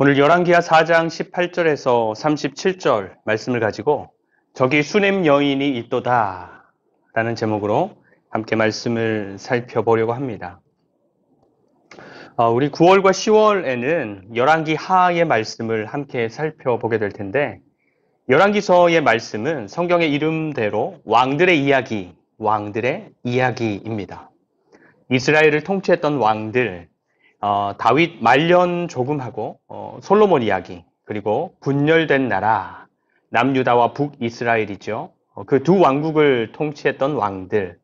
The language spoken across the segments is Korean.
오늘 열왕기하 4장 18절에서 37절 말씀을 가지고 저기 수냄 여인이 있도다 라는 제목으로 함께 말씀을 살펴보려고 합니다. 우리 9월과 10월에는 열왕기 하의 말씀을 함께 살펴보게 될 텐데, 열왕기서의 말씀은 성경의 이름대로 왕들의 이야기입니다. 이스라엘을 통치했던 왕들, 다윗 말년 조금하고 솔로몬 이야기, 그리고 분열된 나라 남유다와 북이스라엘이죠. 그 두 왕국을 통치했던 왕들.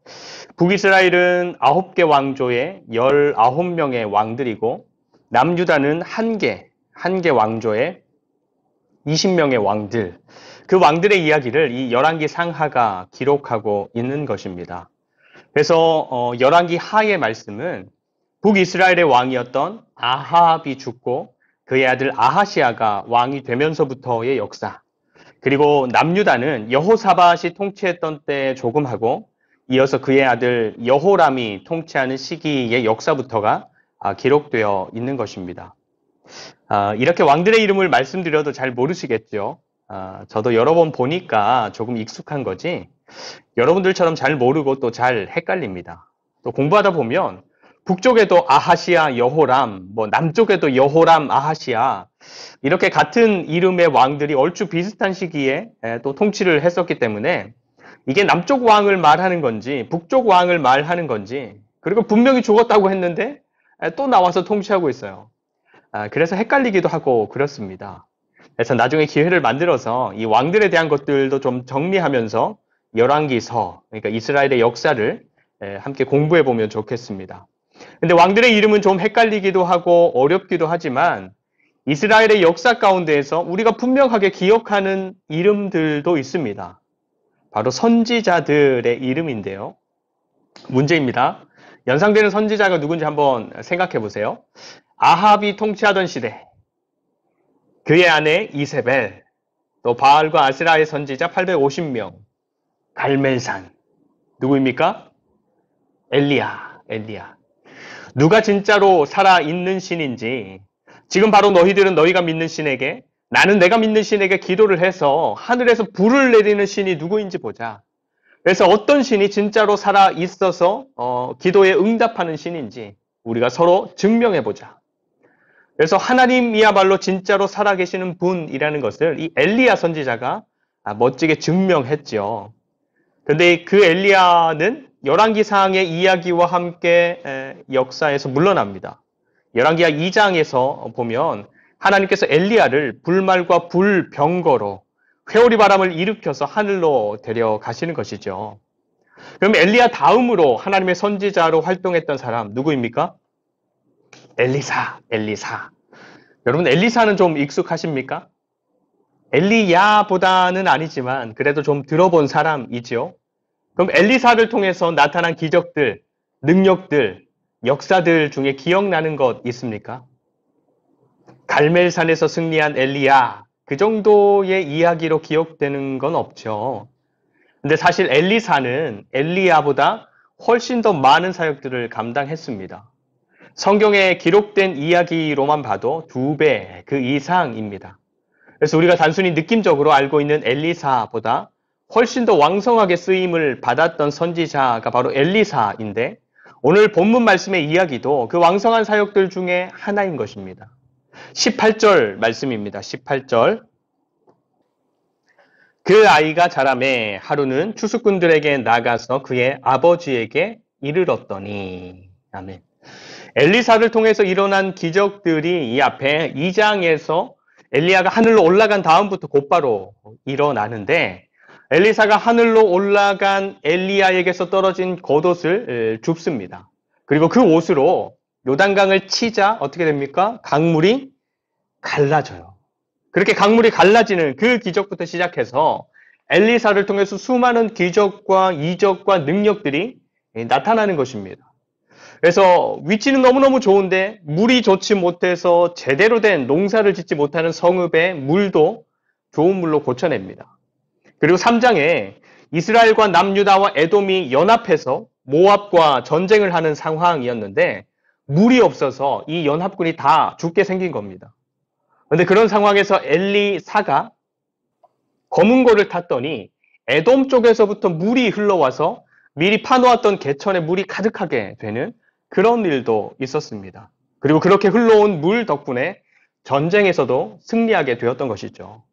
북이스라엘은 9개 왕조의 19명의 왕들이고, 남유다는 한 개 왕조의 20명의 왕들. 그 왕들의 이야기를 이 열왕기 상하가 기록하고 있는 것입니다. 그래서 열왕기 하의 말씀은 북이스라엘의 왕이었던 아합이 죽고 그의 아들 아하시아가 왕이 되면서부터의 역사, 그리고 남유다는 여호사밧이 통치했던 때 조금 하고 이어서 그의 아들 여호람이 통치하는 시기의 역사부터가 기록되어 있는 것입니다. 이렇게 왕들의 이름을 말씀드려도 잘 모르시겠죠. 저도 여러 번 보니까 조금 익숙한 거지 여러분들처럼 잘 모르고 또 잘 헷갈립니다. 또 공부하다 보면 북쪽에도 아하시아, 여호람, 남쪽에도 여호람, 아하시아, 이렇게 같은 이름의 왕들이 얼추 비슷한 시기에 또 통치를 했었기 때문에 이게 남쪽 왕을 말하는 건지 북쪽 왕을 말하는 건지, 그리고 분명히 죽었다고 했는데 또 나와서 통치하고 있어요. 그래서 헷갈리기도 하고 그렇습니다. 그래서 나중에 기회를 만들어서 이 왕들에 대한 것들도 좀 정리하면서 열왕기서, 그러니까 이스라엘의 역사를 함께 공부해 보면 좋겠습니다. 근데 왕들의 이름은 좀 헷갈리기도 하고 어렵기도 하지만 이스라엘의 역사 가운데에서 우리가 분명하게 기억하는 이름들도 있습니다. 바로 선지자들의 이름인데요. 문제입니다. 연상되는 선지자가 누군지 한번 생각해 보세요. 아합이 통치하던 시대, 그의 아내 이세벨, 또 바알과 아세라의 선지자 850명, 갈멜산, 누구입니까? 엘리야. 누가 진짜로 살아있는 신인지, 지금 바로 너희들은 너희가 믿는 신에게, 나는 내가 믿는 신에게 기도를 해서 하늘에서 불을 내리는 신이 누구인지 보자. 그래서 어떤 신이 진짜로 살아있어서 기도에 응답하는 신인지 우리가 서로 증명해보자. 그래서 하나님이야말로 진짜로 살아계시는 분이라는 것을 이 엘리야 선지자가 멋지게 증명했죠. 근데 그 엘리야는 열왕기상의 이야기와 함께 역사에서 물러납니다. 열왕기하 2장에서 보면 하나님께서 엘리야를 불말과 불병거로 회오리 바람을 일으켜서 하늘로 데려가시는 것이죠. 그럼 엘리야 다음으로 하나님의 선지자로 활동했던 사람 누구입니까? 엘리사. 여러분, 엘리사는 좀 익숙하십니까? 엘리야보다는 아니지만 그래도 좀 들어본 사람이죠. 그럼 엘리사를 통해서 나타난 기적들, 능력들, 역사들 중에 기억나는 것 있습니까? 갈멜산에서 승리한 엘리야, 그 정도의 이야기로 기억되는 건 없죠. 근데 사실 엘리사는 엘리야보다 훨씬 더 많은 사역들을 감당했습니다. 성경에 기록된 이야기로만 봐도 2배, 그 이상입니다. 그래서 우리가 단순히 느낌적으로 알고 있는 엘리사보다 훨씬 더 왕성하게 쓰임을 받았던 선지자가 바로 엘리사인데, 오늘 본문 말씀의 이야기도 그 왕성한 사역들 중에 하나인 것입니다. 18절 말씀입니다. 18절. 그 아이가 자라매 하루는 추수꾼들에게 나가서 그의 아버지에게 이르렀더니. 아멘. 엘리사를 통해서 일어난 기적들이 이 앞에 2장에서 엘리야가 하늘로 올라간 다음부터 곧바로 일어나는데, 엘리사가 하늘로 올라간 엘리야에게서 떨어진 겉옷을 줍습니다. 그리고 그 옷으로 요단강을 치자 어떻게 됩니까? 강물이 갈라져요. 그렇게 강물이 갈라지는 그 기적부터 시작해서 엘리사를 통해서 수많은 기적과 이적과 능력들이 나타나는 것입니다. 그래서 위치는 너무너무 좋은데 물이 좋지 못해서 제대로 된 농사를 짓지 못하는 성읍의 물도 좋은 물로 고쳐냅니다. 그리고 3장에 이스라엘과 남유다와 에돔이 연합해서 모압과 전쟁을 하는 상황이었는데 물이 없어서 이 연합군이 다 죽게 생긴 겁니다. 그런데 그런 상황에서 엘리사가 검은고를 탔더니 에돔 쪽에서부터 물이 흘러와서 미리 파놓았던 개천에 물이 가득하게 되는 그런 일도 있었습니다. 그리고 그렇게 흘러온 물 덕분에 전쟁에서도 승리하게 되었던 것이죠.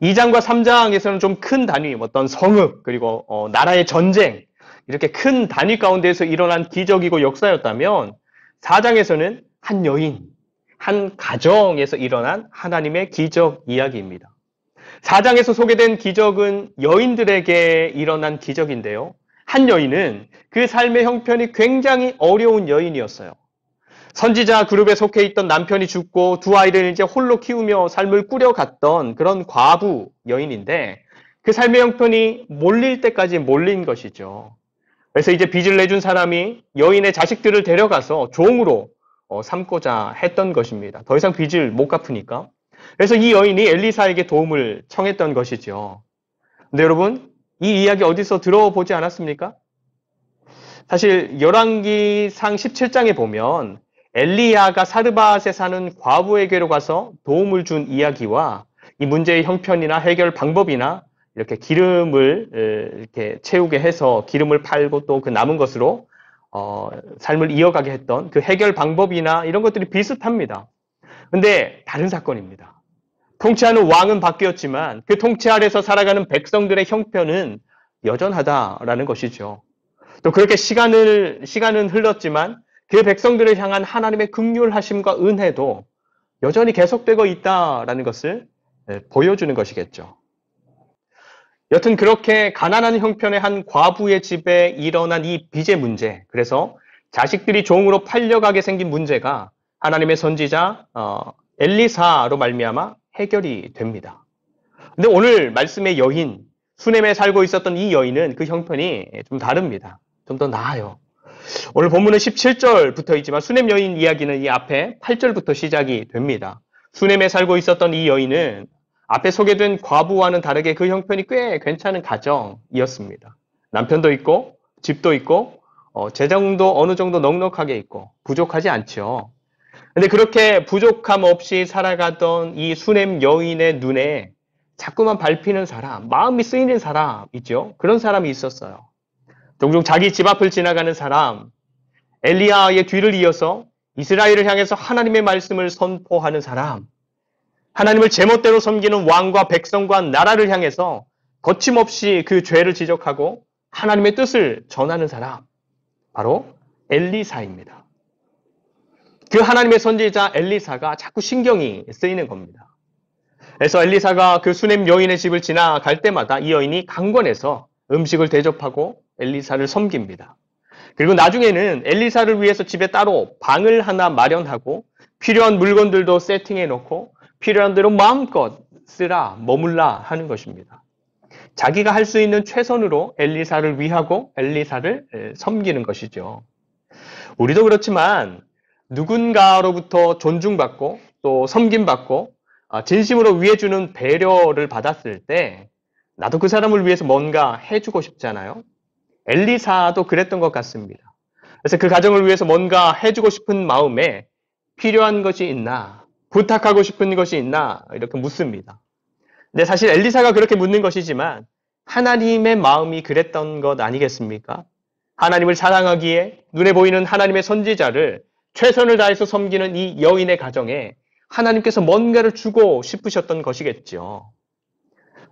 2장과 3장에서는 좀 큰 단위, 어떤 성읍, 그리고 나라의 전쟁, 이렇게 큰 단위 가운데에서 일어난 기적이고 역사였다면 4장에서는 한 여인, 한 가정에서 일어난 하나님의 기적 이야기입니다. 4장에서 소개된 기적은 여인들에게 일어난 기적인데요. 한 여인은 그 삶의 형편이 굉장히 어려운 여인이었어요. 선지자 그룹에 속해 있던 남편이 죽고 두 아이를 이제 홀로 키우며 삶을 꾸려갔던 그런 과부 여인인데 그 삶의 형편이 몰릴 때까지 몰린 것이죠. 그래서 이제 빚을 내준 사람이 여인의 자식들을 데려가서 종으로 삼고자 했던 것입니다. 더 이상 빚을 못 갚으니까. 그래서 이 여인이 엘리사에게 도움을 청했던 것이죠. 근데 여러분, 이 이야기 어디서 들어보지 않았습니까? 사실 열왕기상 17장에 보면 엘리야가 사르밧에 사는 과부에게로 가서 도움을 준 이야기와 이 문제의 형편이나 해결 방법이나 이렇게 기름을 이렇게 채우게 해서 기름을 팔고 또 그 남은 것으로 삶을 이어가게 했던 그 해결 방법이나 이런 것들이 비슷합니다. 근데 다른 사건입니다. 통치하는 왕은 바뀌었지만 그 통치 아래서 살아가는 백성들의 형편은 여전하다라는 것이죠. 또 그렇게 시간은 흘렀지만 그 백성들을 향한 하나님의 긍휼하심과 은혜도 여전히 계속되고 있다라는 것을 보여주는 것이겠죠. 여튼 그렇게 가난한 형편의 한 과부의 집에 일어난 이 빚의 문제, 그래서 자식들이 종으로 팔려가게 생긴 문제가 하나님의 선지자 엘리사로 말미암아 해결이 됩니다. 근데 오늘 말씀의 여인, 수넴에 살고 있었던 이 여인은 그 형편이 좀 다릅니다. 좀 더 나아요. 오늘 본문은 17절부터이지만 수넴 여인 이야기는 이 앞에 8절부터 시작이 됩니다. 수넴에 살고 있었던 이 여인은 앞에 소개된 과부와는 다르게 그 형편이 꽤 괜찮은 가정이었습니다. 남편도 있고 집도 있고 재정도 어느 정도 넉넉하게 있고 부족하지 않죠. 근데 그렇게 부족함 없이 살아가던 이 수넴 여인의 눈에 자꾸만 밟히는 사람, 마음이 쓰이는 사람 있죠. 그런 사람이 있었어요. 종종 자기 집 앞을 지나가는 사람, 엘리야의 뒤를 이어서 이스라엘을 향해서 하나님의 말씀을 선포하는 사람, 하나님을 제멋대로 섬기는 왕과 백성과 나라를 향해서 거침없이 그 죄를 지적하고 하나님의 뜻을 전하는 사람, 바로 엘리사입니다. 그 하나님의 선지자 엘리사가 자꾸 신경이 쓰이는 겁니다. 그래서 엘리사가 그 수넴 여인의 집을 지나갈 때마다 이 여인이 강권해서 음식을 대접하고 엘리사를 섬깁니다. 그리고 나중에는 엘리사를 위해서 집에 따로 방을 하나 마련하고 필요한 물건들도 세팅해 놓고 필요한 대로 마음껏 쓰라, 머물라 하는 것입니다. 자기가 할 수 있는 최선으로 엘리사를 위하고 엘리사를 섬기는 것이죠. 우리도 그렇지만 누군가로부터 존중받고 또 섬김받고 진심으로 위해주는 배려를 받았을 때 나도 그 사람을 위해서 뭔가 해주고 싶잖아요. 엘리사도 그랬던 것 같습니다. 그래서 그 가정을 위해서 뭔가 해주고 싶은 마음에 필요한 것이 있나, 부탁하고 싶은 것이 있나 이렇게 묻습니다. 근데 사실 엘리사가 그렇게 묻는 것이지만 하나님의 마음이 그랬던 것 아니겠습니까? 하나님을 사랑하기에 눈에 보이는 하나님의 선지자를 최선을 다해서 섬기는 이 여인의 가정에 하나님께서 뭔가를 주고 싶으셨던 것이겠죠.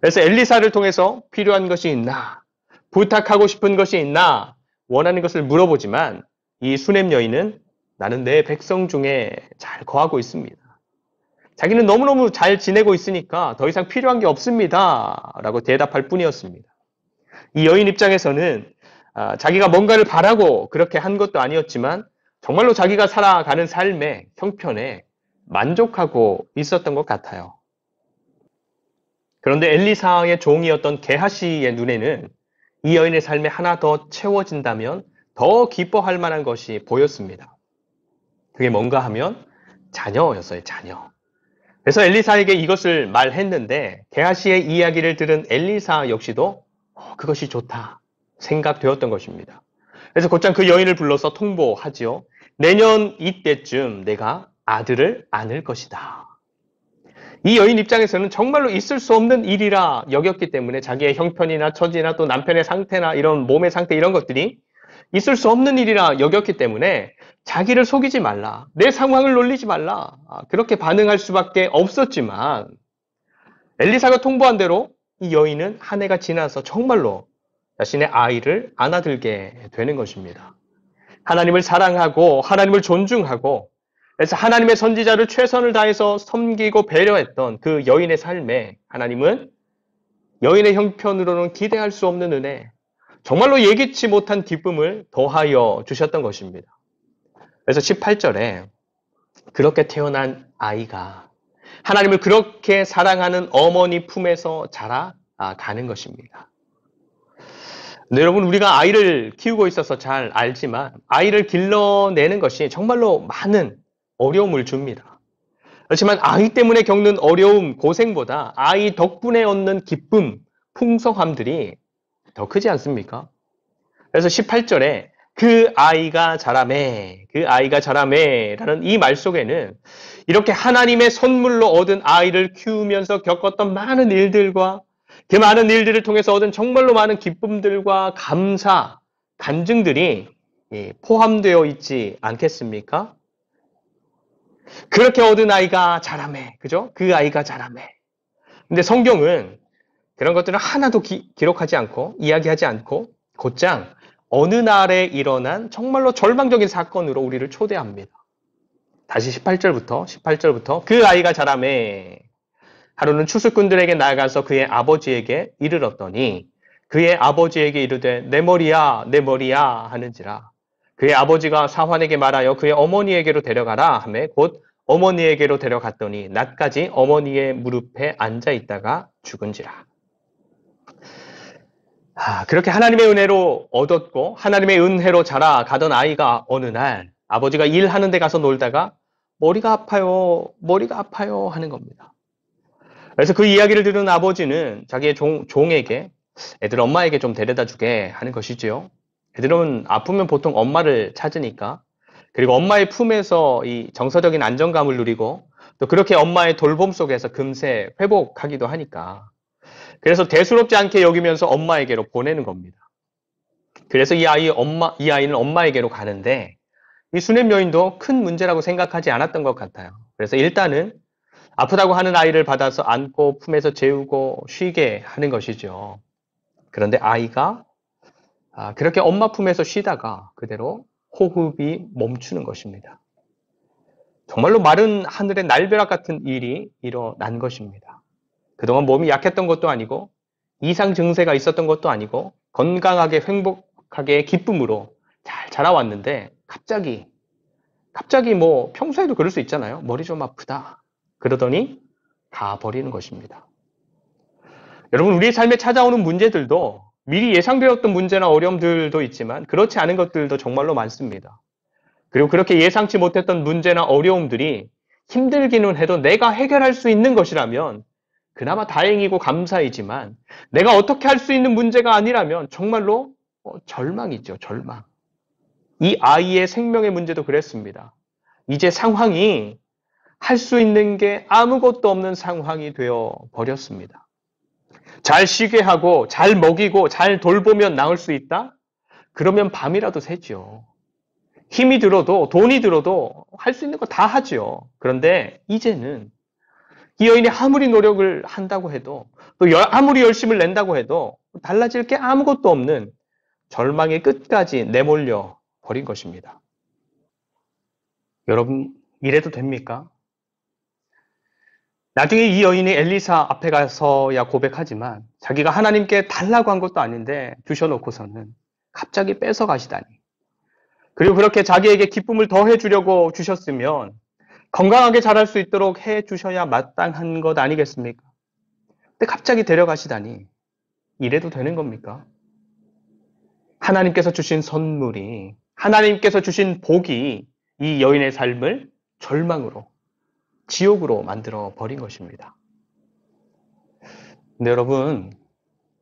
그래서 엘리사를 통해서 필요한 것이 있나, 부탁하고 싶은 것이 있나, 원하는 것을 물어보지만 이 수넴 여인은 나는 내 백성 중에 잘 거하고 있습니다. 자기는 너무너무 잘 지내고 있으니까 더 이상 필요한 게 없습니다. 라고 대답할 뿐이었습니다. 이 여인 입장에서는 자기가 뭔가를 바라고 그렇게 한 것도 아니었지만 정말로 자기가 살아가는 삶의 형편에 만족하고 있었던 것 같아요. 그런데 엘리사의 종이었던 게하시의 눈에는 이 여인의 삶에 하나 더 채워진다면 더 기뻐할 만한 것이 보였습니다. 그게 뭔가 하면 자녀였어요, 자녀. 그래서 엘리사에게 이것을 말했는데 게하시의 이야기를 들은 엘리사 역시도 그것이 좋다 생각되었던 것입니다. 그래서 곧장 그 여인을 불러서 통보하지요. 내년 이때쯤 내가 아들을 안을 것이다. 이 여인 입장에서는 정말로 있을 수 없는 일이라 여겼기 때문에 자기의 형편이나 처지나 또 남편의 상태나 이런 몸의 상태 이런 것들이 있을 수 없는 일이라 여겼기 때문에 자기를 속이지 말라. 내 상황을 놀리지 말라. 그렇게 반응할 수밖에 없었지만 엘리사가 통보한 대로 이 여인은 한 해가 지나서 정말로 자신의 아이를 안아들게 되는 것입니다. 하나님을 사랑하고 하나님을 존중하고 그래서 하나님의 선지자를 최선을 다해서 섬기고 배려했던 그 여인의 삶에 하나님은 여인의 형편으로는 기대할 수 없는 은혜, 정말로 예기치 못한 기쁨을 더하여 주셨던 것입니다. 그래서 18절에 그렇게 태어난 아이가 하나님을 그렇게 사랑하는 어머니 품에서 자라가는 것입니다. 네, 여러분, 우리가 아이를 키우고 있어서 잘 알지만 아이를 길러내는 것이 정말로 많은 어려움을 줍니다. 그렇지만 아이 때문에 겪는 어려움, 고생보다 아이 덕분에 얻는 기쁨, 풍성함들이 더 크지 않습니까? 그래서 18절에 그 아이가 자라매, 그 아이가 자라매 라는 이 말 속에는 이렇게 하나님의 선물로 얻은 아이를 키우면서 겪었던 많은 일들과 그 많은 일들을 통해서 얻은 정말로 많은 기쁨들과 감사, 간증들이 포함되어 있지 않겠습니까? 그렇게 얻은 아이가 자라매, 그죠? 그 아이가 자라매. 근데 성경은 그런 것들을 하나도 기록하지 않고 이야기하지 않고 곧장 어느 날에 일어난 정말로 절망적인 사건으로 우리를 초대합니다. 다시 18절부터 그 아이가 자라매. 하루는 추수꾼들에게 나아가서 그의 아버지에게 이르렀더니 그의 아버지에게 이르되 내 머리야 내 머리야 하는지라. 그의 아버지가 사환에게 말하여 그의 어머니에게로 데려가라 하매 곧 어머니에게로 데려갔더니 낮까지 어머니의 무릎에 앉아 있다가 죽은지라. 그렇게 하나님의 은혜로 얻었고 하나님의 은혜로 자라가던 아이가 어느 날 아버지가 일하는 데 가서 놀다가 머리가 아파요 하는 겁니다. 그래서 그 이야기를 들은 아버지는 자기의 종에게 애들 엄마에게 좀 데려다 주게 하는 것이지요. 애들은 아프면 보통 엄마를 찾으니까, 그리고 엄마의 품에서 이 정서적인 안정감을 누리고 또 그렇게 엄마의 돌봄 속에서 금세 회복하기도 하니까, 그래서 대수롭지 않게 여기면서 엄마에게로 보내는 겁니다. 그래서 이 아이는 엄마에게로 가는데 이 수냄 여인도 큰 문제라고 생각하지 않았던 것 같아요. 그래서 일단은 아프다고 하는 아이를 받아서 안고 품에서 재우고 쉬게 하는 것이죠. 그런데 아이가 그렇게 엄마 품에서 쉬다가 그대로 호흡이 멈추는 것입니다. 정말로 마른 하늘의 날벼락 같은 일이 일어난 것입니다. 그동안 몸이 약했던 것도 아니고 이상 증세가 있었던 것도 아니고 건강하게 행복하게 기쁨으로 잘 자라왔는데 갑자기 뭐 평소에도 그럴 수 있잖아요. 머리 좀 아프다. 그러더니 가버리는 것입니다. 여러분, 우리의 삶에 찾아오는 문제들도 미리 예상되었던 문제나 어려움들도 있지만 그렇지 않은 것들도 정말로 많습니다. 그리고 그렇게 예상치 못했던 문제나 어려움들이 힘들기는 해도 내가 해결할 수 있는 것이라면 그나마 다행이고 감사이지만 내가 어떻게 할 수 있는 문제가 아니라면 정말로 절망이죠, 절망. 이 아이의 생명의 문제도 그랬습니다. 이제 상황이 할 수 있는 게 아무것도 없는 상황이 되어 버렸습니다. 잘 쉬게 하고 잘 먹이고 잘 돌보면 나을 수 있다? 그러면 밤이라도 새죠. 힘이 들어도 돈이 들어도 할 수 있는 거 다 하죠. 그런데 이제는 이 여인이 아무리 노력을 한다고 해도 또 아무리 열심을 낸다고 해도 달라질 게 아무것도 없는 절망의 끝까지 내몰려 버린 것입니다. 여러분, 이래도 됩니까? 나중에 이 여인이 엘리사 앞에 가서야 고백하지만 자기가 하나님께 달라고 한 것도 아닌데 주셔놓고서는 갑자기 뺏어 가시다니. 그리고 그렇게 자기에게 기쁨을 더해 주려고 주셨으면 건강하게 자랄 수 있도록 해 주셔야 마땅한 것 아니겠습니까? 근데 갑자기 데려가시다니. 이래도 되는 겁니까? 하나님께서 주신 선물이, 하나님께서 주신 복이 이 여인의 삶을 절망으로, 지옥으로 만들어 버린 것입니다. 근데 여러분,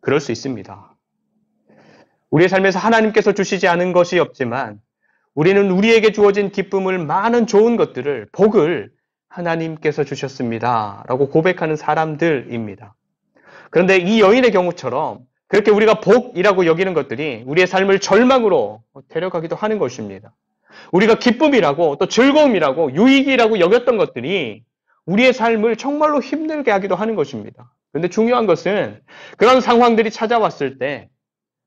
그럴 수 있습니다. 우리의 삶에서 하나님께서 주시지 않은 것이 없지만 우리는 우리에게 주어진 기쁨을, 많은 좋은 것들을, 복을 하나님께서 주셨습니다. 라고 고백하는 사람들입니다. 그런데 이 여인의 경우처럼 그렇게 우리가 복이라고 여기는 것들이 우리의 삶을 절망으로 데려가기도 하는 것입니다. 우리가 기쁨이라고 또 즐거움이라고 유익이라고 여겼던 것들이 우리의 삶을 정말로 힘들게 하기도 하는 것입니다. 그런데 중요한 것은 그런 상황들이 찾아왔을 때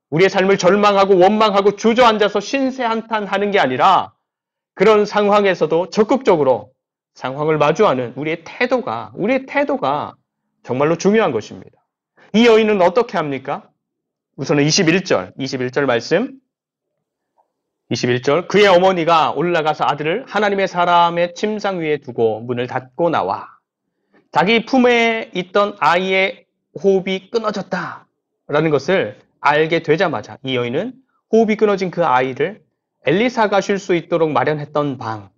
우리의 삶을 절망하고 원망하고 주저앉아서 신세한탄하는 게 아니라 그런 상황에서도 적극적으로 상황을 마주하는 우리의 태도가 정말로 중요한 것입니다. 이 여인은 어떻게 합니까? 우선은 21절 말씀. 21절 그의 어머니가 올라가서 아들을 하나님의 사람의 침상 위에 두고 문을 닫고 나와 자기 품에 있던 아이의 호흡이 끊어졌다라는 것을 알게 되자마자 이 여인은 호흡이 끊어진 그 아이를 엘리사가 쉴 수 있도록 마련했던 방,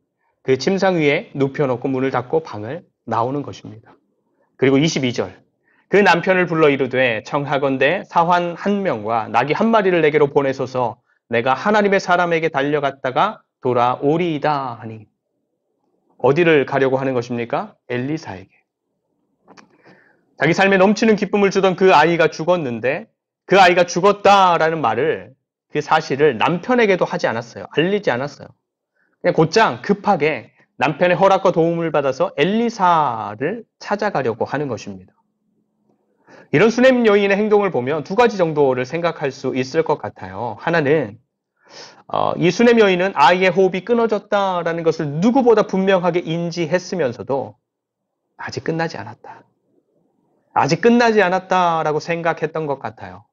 그 침상 위에 눕혀놓고 문을 닫고 방을 나오는 것입니다. 그리고 22절 그 남편을 불러 이르되 청하건대 사환 1명과 나귀 1마리를 내게로 보내소서 내가 하나님의 사람에게 달려갔다가 돌아오리이다 하니 어디를 가려고 하는 것입니까? 엘리사에게. 자기 삶에 넘치는 기쁨을 주던 그 아이가 죽었는데 그 아이가 죽었다라는 말을 그 사실을 남편에게도 하지 않았어요. 알리지 않았어요. 그냥 곧장 급하게 남편의 허락과 도움을 받아서 엘리사를 찾아가려고 하는 것입니다. 이런 수냄 여인의 행동을 보면 두 가지 정도를 생각할 수 있을 것 같아요. 하나는 이 수냄 여인은 아이의 호흡이 끊어졌다라는 것을 누구보다 분명하게 인지했으면서도 아직 끝나지 않았다라고 생각했던 것 같아요.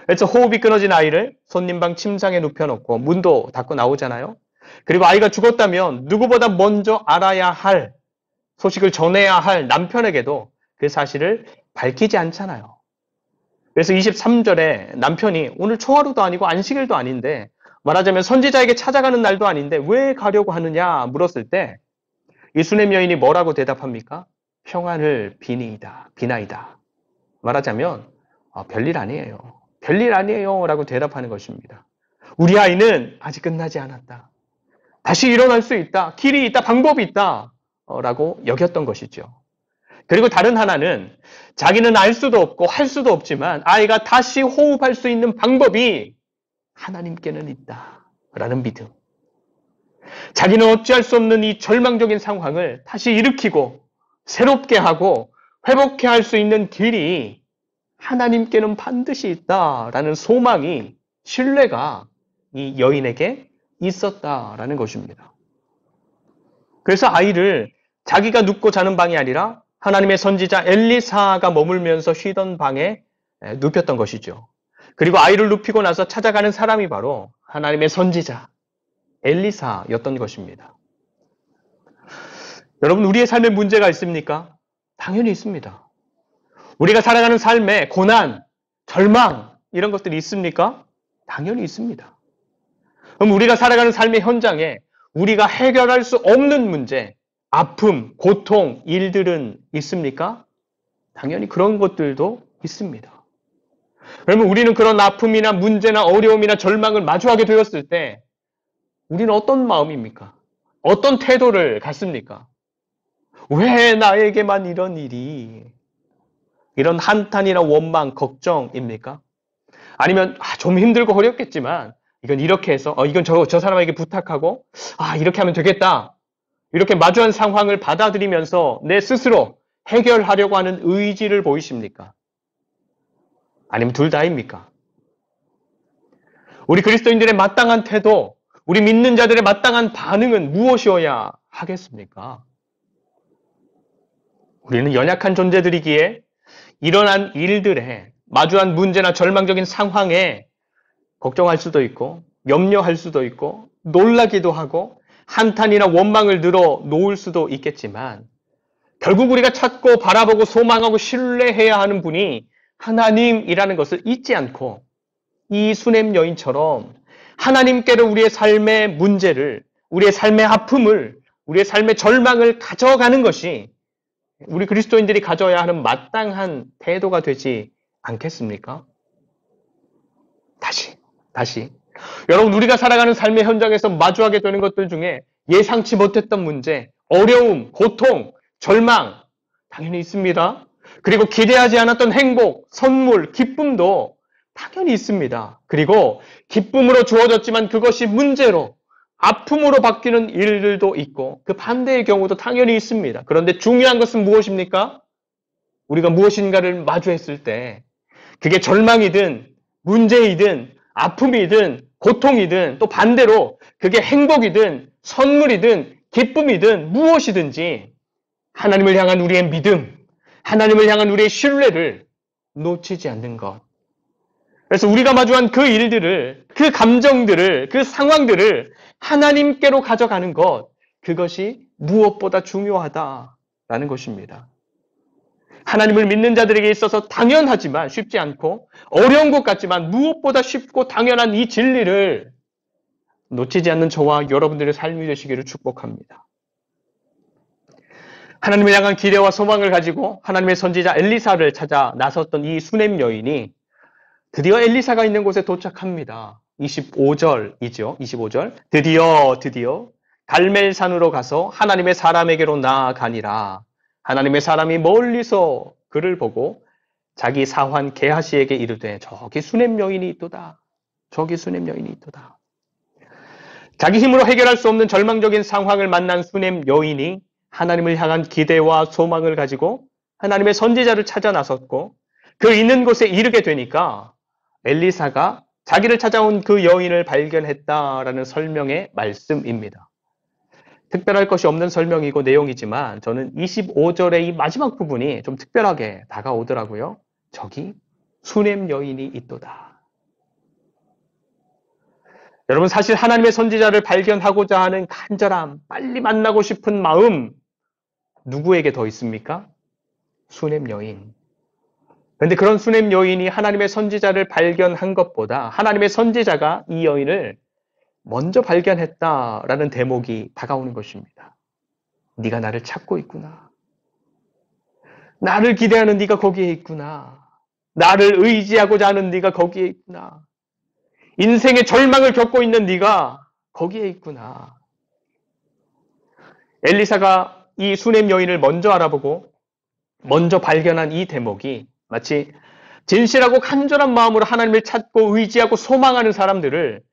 그래서 호흡이 끊어진 아이를 손님방 침상에 눕혀놓고 문도 닫고 나오잖아요. 그리고 아이가 죽었다면 누구보다 먼저 알아야 할, 소식을 전해야 할 남편에게도 그 사실을 밝히지 않잖아요. 그래서 23절에 남편이 오늘 초하루도 아니고 안식일도 아닌데 말하자면 선지자에게 찾아가는 날도 아닌데 왜 가려고 하느냐 물었을 때 이 수냄 여인이 뭐라고 대답합니까? 평안을 비나이다. 말하자면 별일 아니에요 라고 대답하는 것입니다. 우리 아이는 아직 끝나지 않았다. 다시 일어날 수 있다. 길이 있다. 방법이 있다. 라고 여겼던 것이죠. 그리고 다른 하나는 자기는 알 수도 없고 할 수도 없지만 아이가 다시 호흡할 수 있는 방법이 하나님께는 있다. 라는 믿음. 자기는 어찌할 수 없는 이 절망적인 상황을 다시 일으키고 새롭게 하고 회복해 할 수 있는 길이 하나님께는 반드시 있다라는 소망이, 신뢰가 이 여인에게 있었다라는 것입니다. 그래서 아이를 자기가 눕고 자는 방이 아니라 하나님의 선지자 엘리사가 머물면서 쉬던 방에 눕혔던 것이죠. 그리고 아이를 눕히고 나서 찾아가는 사람이 바로 하나님의 선지자 엘리사였던 것입니다. 여러분, 우리의 삶에 문제가 있습니까? 당연히 있습니다. 우리가 살아가는 삶에 고난, 절망 이런 것들이 있습니까? 당연히 있습니다. 그럼 우리가 살아가는 삶의 현장에 우리가 해결할 수 없는 문제, 아픔, 고통, 일들은 있습니까? 당연히 그런 것들도 있습니다. 그러면 우리는 그런 아픔이나 문제나 어려움이나 절망을 마주하게 되었을 때 우리는 어떤 마음입니까? 어떤 태도를 갖습니까? 왜 나에게만 이런 일이? 이런 한탄이나 원망, 걱정입니까? 아니면 좀 힘들고 어렵겠지만 이건 이렇게 해서 이건 저 사람에게 부탁하고 이렇게 하면 되겠다. 이렇게 마주한 상황을 받아들이면서 내 스스로 해결하려고 하는 의지를 보이십니까? 아니면 둘 다입니까? 우리 그리스도인들의 마땅한 태도, 우리 믿는 자들의 마땅한 반응은 무엇이어야 하겠습니까? 우리는 연약한 존재들이기에 일어난 일들에 마주한 문제나 절망적인 상황에 걱정할 수도 있고 염려할 수도 있고 놀라기도 하고 한탄이나 원망을 늘어 놓을 수도 있겠지만 결국 우리가 찾고 바라보고 소망하고 신뢰해야 하는 분이 하나님이라는 것을 잊지 않고 이 수냄 여인처럼 하나님께로 우리의 삶의 문제를, 우리의 삶의 아픔을, 우리의 삶의 절망을 가져가는 것이 우리 그리스도인들이 가져야 하는 마땅한 태도가 되지 않겠습니까? 다시. 여러분, 우리가 살아가는 삶의 현장에서 마주하게 되는 것들 중에 예상치 못했던 문제, 어려움, 고통, 절망, 당연히 있습니다. 그리고 기대하지 않았던 행복, 선물, 기쁨도 당연히 있습니다. 그리고 기쁨으로 주어졌지만 그것이 문제로, 아픔으로 바뀌는 일들도 있고 그 반대의 경우도 당연히 있습니다. 그런데 중요한 것은 무엇입니까? 우리가 무엇인가를 마주했을 때 그게 절망이든 문제이든 아픔이든 고통이든 또 반대로 그게 행복이든 선물이든 기쁨이든 무엇이든지 하나님을 향한 우리의 믿음, 하나님을 향한 우리의 신뢰를 놓치지 않는 것. 그래서 우리가 마주한 그 일들을, 그 감정들을, 그 상황들을 하나님께로 가져가는 것, 그것이 무엇보다 중요하다라는 것입니다. 하나님을 믿는 자들에게 있어서 당연하지만 쉽지 않고 어려운 것 같지만 무엇보다 쉽고 당연한 이 진리를 놓치지 않는 저와 여러분들의 삶이 되시기를 축복합니다. 하나님을 향한 기대와 소망을 가지고 하나님의 선지자 엘리사를 찾아 나섰던 이 수넴 여인이 드디어 엘리사가 있는 곳에 도착합니다. 25절이죠. 25절. 드디어 갈멜산으로 가서 하나님의 사람에게로 나아가니라. 하나님의 사람이 멀리서 그를 보고 자기 사환 게하시에게 이르되 저기 수넴 여인이 있도다. 저기 수넴 여인이 있도다. 자기 힘으로 해결할 수 없는 절망적인 상황을 만난 수넴 여인이 하나님을 향한 기대와 소망을 가지고 하나님의 선지자를 찾아 나섰고 그 있는 곳에 이르게 되니까 엘리사가 자기를 찾아온 그 여인을 발견했다라는 설명의 말씀입니다. 특별할 것이 없는 설명이고 내용이지만 저는 25절의 이 마지막 부분이 좀 특별하게 다가오더라고요. 저기 수넴 여인이 있도다. 여러분 사실 하나님의 선지자를 발견하고자 하는 간절함, 빨리 만나고 싶은 마음 누구에게 더 있습니까? 수넴 여인. 그런데 그런 수넴 여인이 하나님의 선지자를 발견한 것보다 하나님의 선지자가 이 여인을 먼저 발견했다라는 대목이 다가오는 것입니다. 네가 나를 찾고 있구나. 나를 기대하는 네가 거기에 있구나. 나를 의지하고자 하는 네가 거기에 있구나. 인생의 절망을 겪고 있는 네가 거기에 있구나. 엘리사가 이 수넴 여인을 먼저 알아보고 먼저 발견한 이 대목이 마치 진실하고 간절한 마음으로 하나님을 찾고 의지하고 소망하는 사람들을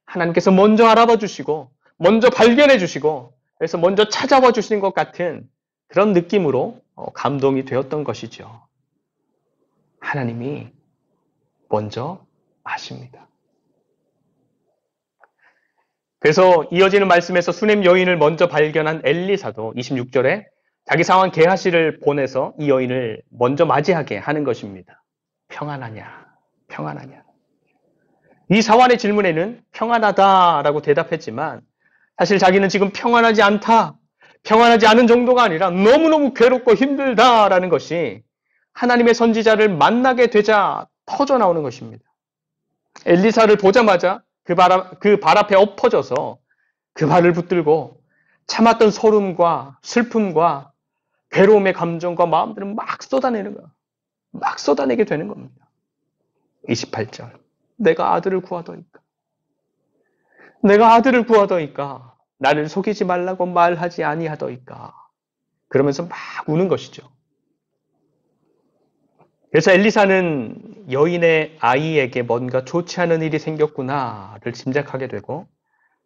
하나님께서 먼저 알아봐 주시고 먼저 발견해 주시고 그래서 먼저 찾아와 주시는 것 같은 그런 느낌으로 감동이 되었던 것이죠. 하나님이 먼저 아십니다. 그래서 이어지는 말씀에서 수넴 여인을 먼저 발견한 엘리사도 26절에 자기 상황 게하시를 보내서 이 여인을 먼저 맞이하게 하는 것입니다. 평안하냐? 평안하냐? 이 사환의 질문에는 평안하다라고 대답했지만 사실 자기는 지금 평안하지 않다. 평안하지 않은 정도가 아니라 너무너무 괴롭고 힘들다라는 것이 하나님의 선지자를 만나게 되자 터져나오는 것입니다. 엘리사를 보자마자 그 발 앞에 엎어져서 그 발을 붙들고 참았던 소름과 슬픔과 괴로움의 감정과 마음들을 막 쏟아내는 거야. 막 쏟아내게 되는 겁니다. 28절. 내가 아들을 구하더이까. 내가 아들을 구하더이까. 나를 속이지 말라고 말하지 아니하더이까. 그러면서 막 우는 것이죠. 그래서 엘리사는 여인의 아이에게 뭔가 좋지 않은 일이 생겼구나를 짐작하게 되고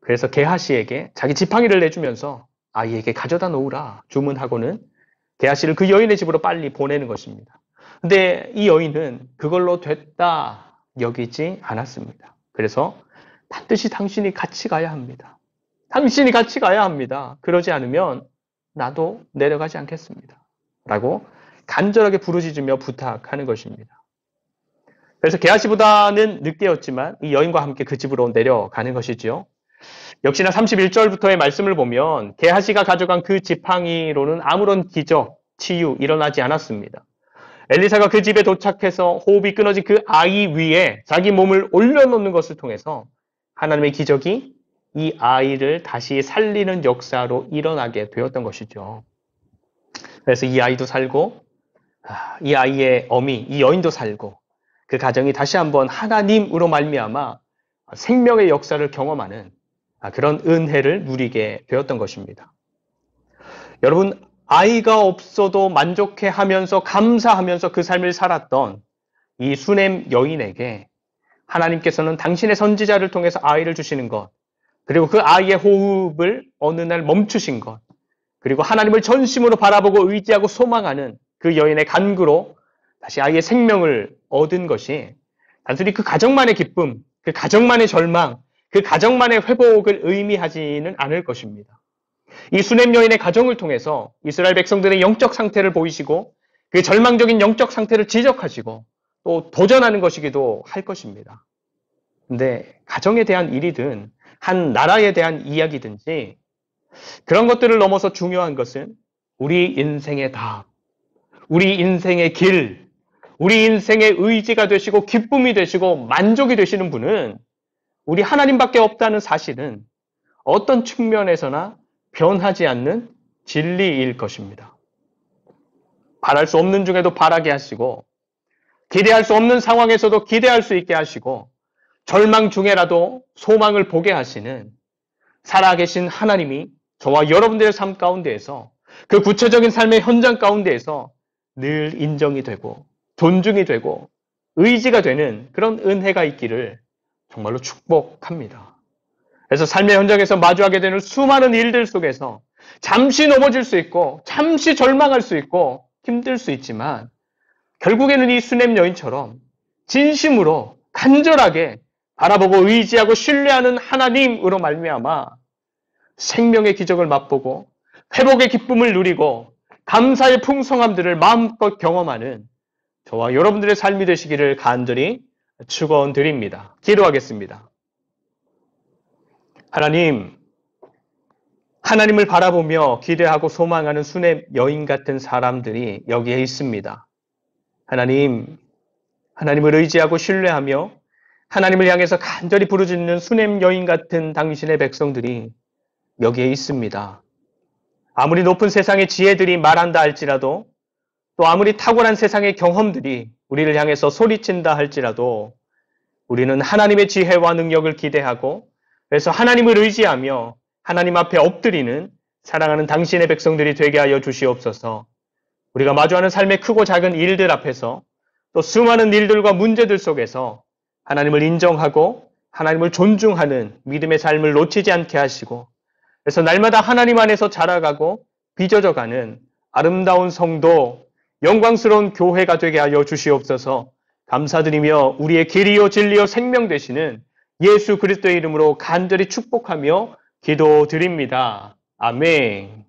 그래서 게하시에게 자기 지팡이를 내주면서 아이에게 가져다 놓으라 주문하고는 게하시를 그 여인의 집으로 빨리 보내는 것입니다. 근데 이 여인은 그걸로 됐다 여기지 않았습니다. 그래서 반드시 당신이 같이 가야 합니다. 당신이 같이 가야 합니다. 그러지 않으면 나도 내려가지 않겠습니다. 라고 간절하게 부르짖으며 부탁하는 것입니다. 그래서 게하시보다는 늦게였지만 이 여인과 함께 그 집으로 내려가는 것이지요. 역시나 31절부터의 말씀을 보면 게하시가 가져간 그 지팡이로는 아무런 기적, 치유 일어나지 않았습니다. 엘리사가 그 집에 도착해서 호흡이 끊어진 그 아이 위에 자기 몸을 올려놓는 것을 통해서 하나님의 기적이 이 아이를 다시 살리는 역사로 일어나게 되었던 것이죠. 그래서 이 아이도 살고 이 아이의 어미, 이 여인도 살고 그 가정이 다시 한번 하나님으로 말미암아 생명의 역사를 경험하는 그런 은혜를 누리게 되었던 것입니다. 여러분, 아이가 없어도 만족해 하면서 감사하면서 그 삶을 살았던 이 수넴 여인에게 하나님께서는 당신의 선지자를 통해서 아이를 주시는 것, 그리고 그 아이의 호흡을 어느 날 멈추신 것, 그리고 하나님을 전심으로 바라보고 의지하고 소망하는 그 여인의 간구로 다시 아이의 생명을 얻은 것이 단순히 그 가정만의 기쁨, 그 가정만의 절망, 그 가정만의 회복을 의미하지는 않을 것입니다. 이 수넴 여인의 가정을 통해서 이스라엘 백성들의 영적 상태를 보이시고 그 절망적인 영적 상태를 지적하시고 또 도전하는 것이기도 할 것입니다. 근데 가정에 대한 일이든 한 나라에 대한 이야기든지 그런 것들을 넘어서 중요한 것은 우리 인생의 답, 우리 인생의 길, 우리 인생의 의지가 되시고 기쁨이 되시고 만족이 되시는 분은 우리 하나님밖에 없다는 사실은 어떤 측면에서나 변하지 않는 진리일 것입니다. 바랄 수 없는 중에도 바라게 하시고 기대할 수 없는 상황에서도 기대할 수 있게 하시고 절망 중에라도 소망을 보게 하시는 살아계신 하나님이 저와 여러분들의 삶 가운데에서 그 구체적인 삶의 현장 가운데에서 늘 인정이 되고 존중이 되고 의지가 되는 그런 은혜가 있기를 정말로 축복합니다. 그래서 삶의 현장에서 마주하게 되는 수많은 일들 속에서 잠시 넘어질 수 있고 잠시 절망할 수 있고 힘들 수 있지만 결국에는 이 수넴 여인처럼 진심으로 간절하게 바라보고 의지하고 신뢰하는 하나님으로 말미암아 생명의 기적을 맛보고 회복의 기쁨을 누리고 감사의 풍성함들을 마음껏 경험하는 저와 여러분들의 삶이 되시기를 간절히 축원드립니다. 기도하겠습니다. 하나님을 바라보며 기대하고 소망하는 수넴 여인 같은 사람들이 여기에 있습니다. 하나님을 의지하고 신뢰하며 하나님을 향해서 간절히 부르짖는 수넴 여인 같은 당신의 백성들이 여기에 있습니다. 아무리 높은 세상의 지혜들이 말한다 할지라도 또 아무리 탁월한 세상의 경험들이 우리를 향해서 소리친다 할지라도 우리는 하나님의 지혜와 능력을 기대하고 그래서 하나님을 의지하며 하나님 앞에 엎드리는 사랑하는 당신의 백성들이 되게 하여 주시옵소서. 우리가 마주하는 삶의 크고 작은 일들 앞에서 또 수많은 일들과 문제들 속에서 하나님을 인정하고 하나님을 존중하는 믿음의 삶을 놓치지 않게 하시고 그래서 날마다 하나님 안에서 자라가고 빚어져가는 아름다운 성도, 영광스러운 교회가 되게 하여 주시옵소서. 감사드리며 우리의 길이요 진리요 생명 되시는 예수 그리스도의 이름으로 간절히 축복하며 기도드립니다. 아멘.